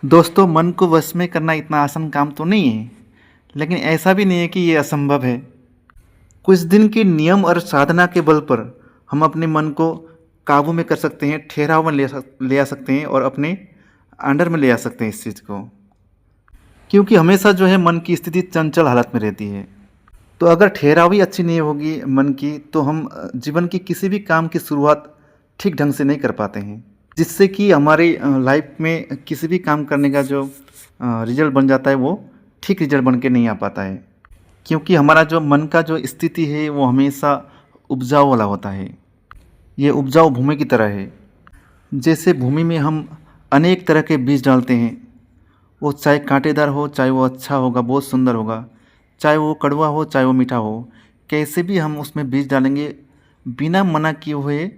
दोस्तों, मन को वश में करना इतना आसान काम तो नहीं है, लेकिन ऐसा भी नहीं है कि ये असंभव है। कुछ दिन के नियम और साधना के बल पर हम अपने मन को काबू में कर सकते हैं, ठहराव में ले आ सकते हैं और अपने अंडर में ले आ सकते हैं इस चीज़ को। क्योंकि हमेशा जो है मन की स्थिति चंचल हालत में रहती है। तो अगर ठहराव ही अच्छी नहीं होगी मन की, तो हम जीवन की किसी भी काम की शुरुआत ठीक ढंग से नहीं कर पाते हैं, जिससे कि हमारी लाइफ में किसी भी काम करने का जो रिजल्ट बन जाता है वो ठीक रिजल्ट बन के नहीं आ पाता है। क्योंकि हमारा जो मन का जो स्थिति है वो हमेशा उपजाऊ वाला होता है। ये उपजाऊ भूमि की तरह है। जैसे भूमि में हम अनेक तरह के बीज डालते हैं, वो चाहे कांटेदार हो, चाहे वो अच्छा होगा, बहुत सुंदर होगा, चाहे वो कड़वा हो, चाहे वो मीठा हो, कैसे भी हम उसमें बीज डालेंगे, बिना मना किए हुए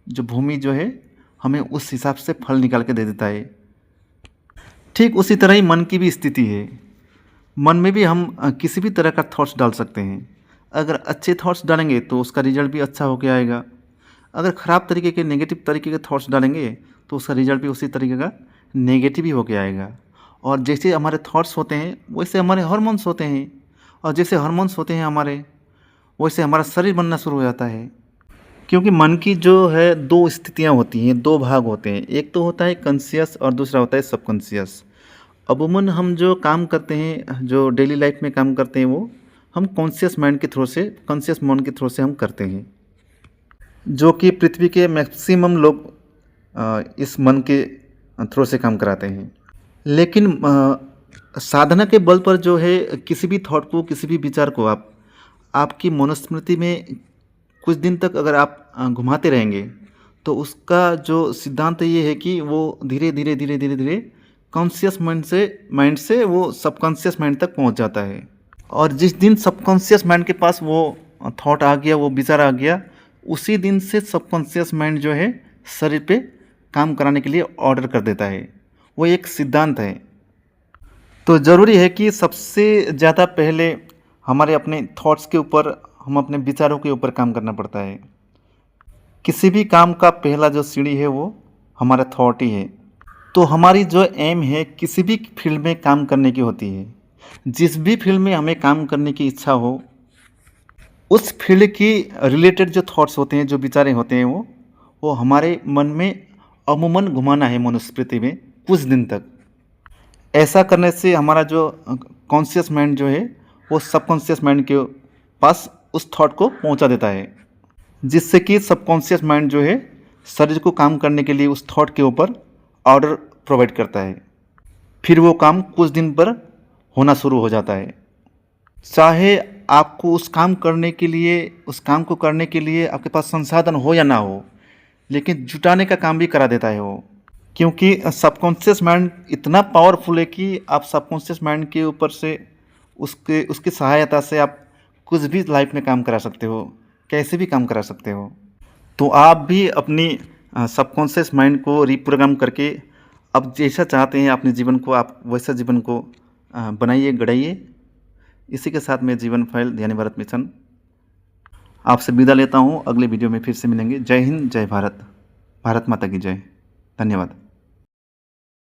जो भूमि जो है हमें उस हिसाब से फल निकाल के दे देता है। ठीक उसी तरह ही मन की भी स्थिति है। मन में भी हम किसी भी तरह का थॉट्स डाल सकते हैं। अगर अच्छे थॉट्स डालेंगे तो उसका रिजल्ट भी अच्छा होके आएगा। अगर ख़राब तरीके के, नेगेटिव तरीके के थॉट्स डालेंगे तो उसका रिजल्ट भी उसी तरीके का नेगेटिव ही होके आएगा। और जैसे हमारे थॉट्स होते हैं वैसे हमारे हार्मोन्स होते हैं, और जैसे हार्मोन्स होते हैं हमारे, वैसे हमारा शरीर बनना शुरू हो जाता है। क्योंकि मन की जो है दो स्थितियाँ होती हैं, दो भाग होते हैं। एक तो होता है कॉन्शियस और दूसरा होता है सबकॉन्शियस। अमूमन हम जो काम करते हैं, जो डेली लाइफ में काम करते हैं, वो हम कॉन्शियस माइंड के थ्रू से, कॉन्शियस मन के थ्रू से हम करते हैं, जो कि पृथ्वी के मैक्सिमम लोग इस मन के थ्रू से काम कराते हैं। लेकिन साधना के बल पर जो है किसी भी थॉट को, किसी भी विचार को आपकी मनुस्मृति में कुछ दिन तक अगर आप घुमाते रहेंगे तो उसका जो सिद्धांत ये है कि वो धीरे धीरे धीरे धीरे धीरे कॉन्शियस माइंड से वो सबकॉन्शियस माइंड तक पहुंच जाता है। और जिस दिन सबकॉन्शियस माइंड के पास वो थॉट आ गया, वो विचार आ गया, उसी दिन से सबकॉन्शियस माइंड जो है शरीर पे काम कराने के लिए ऑर्डर कर देता है। वो एक सिद्धांत है। तो ज़रूरी है कि सबसे ज़्यादा पहले हमारे अपने थॉट्स के ऊपर, हम अपने विचारों के ऊपर काम करना पड़ता है। किसी भी काम का पहला जो सीढ़ी है वो हमारा थॉट ही है। तो हमारी जो एम है किसी भी फील्ड में काम करने की होती है। जिस भी फील्ड में हमें काम करने की इच्छा हो, उस फील्ड की रिलेटेड जो थॉट्स होते हैं, जो विचारें होते हैं, वो हमारे मन में अमूमन घुमाना है मनुस्मृति में कुछ दिन तक। ऐसा करने से हमारा जो कॉन्शियस माइंड जो है वो सबकॉन्शियस माइंड के पास उस थॉट को पहुंचा देता है, जिससे कि सबकॉन्शियस माइंड जो है शरीर को काम करने के लिए उस थॉट के ऊपर ऑर्डर प्रोवाइड करता है। फिर वो काम कुछ दिन पर होना शुरू हो जाता है। चाहे आपको उस काम को करने के लिए आपके पास संसाधन हो या ना हो, लेकिन जुटाने का काम भी करा देता है वो। क्योंकि सबकॉन्शियस माइंड इतना पावरफुल है कि आप सबकॉन्शियस माइंड के ऊपर से उसकी सहायता से आप कुछ भी लाइफ में काम करा सकते हो, कैसे भी काम करा सकते हो। तो आप भी अपनी सबकॉन्शियस माइंड को रिप्रोग्राम करके अब जैसा चाहते हैं अपने जीवन को, आप वैसा जीवन को बनाइए, गढ़ाइए। इसी के साथ मैं जीवन फाइल ध्यानी भारत मिशन आपसे विदा लेता हूँ। अगले वीडियो में फिर से मिलेंगे। जय हिंद, जय भारत, भारत माता की जय। धन्यवाद।